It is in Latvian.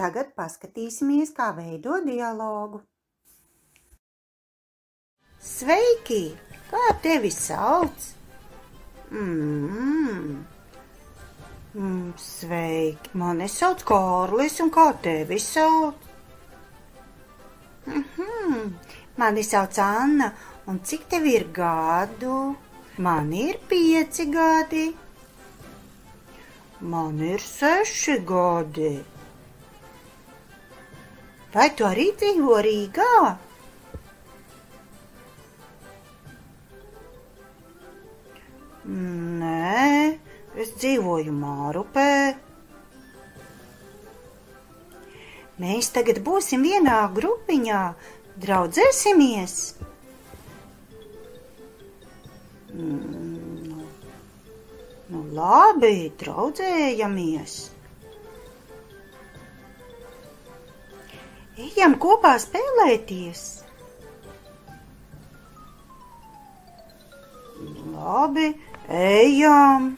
tagad paskatīsimies, kā veido dialogu. Sveiki! Kā tevi sauc? Sveiki! Mani sauc Kārlis, un kā tevi sauc? Mani sauc Anna, un cik tev ir gadu? Man ir 5 gadi. Man ir 6 gadi. Vai tu arī dzīvo Rīgā? Nē, es dzīvoju Mārupē. Mēs tagad būsim vienā grupiņā, draudzēsimies? Nu labi, draudzējamies. Ejam kopā spēlēties. Labi, ejam.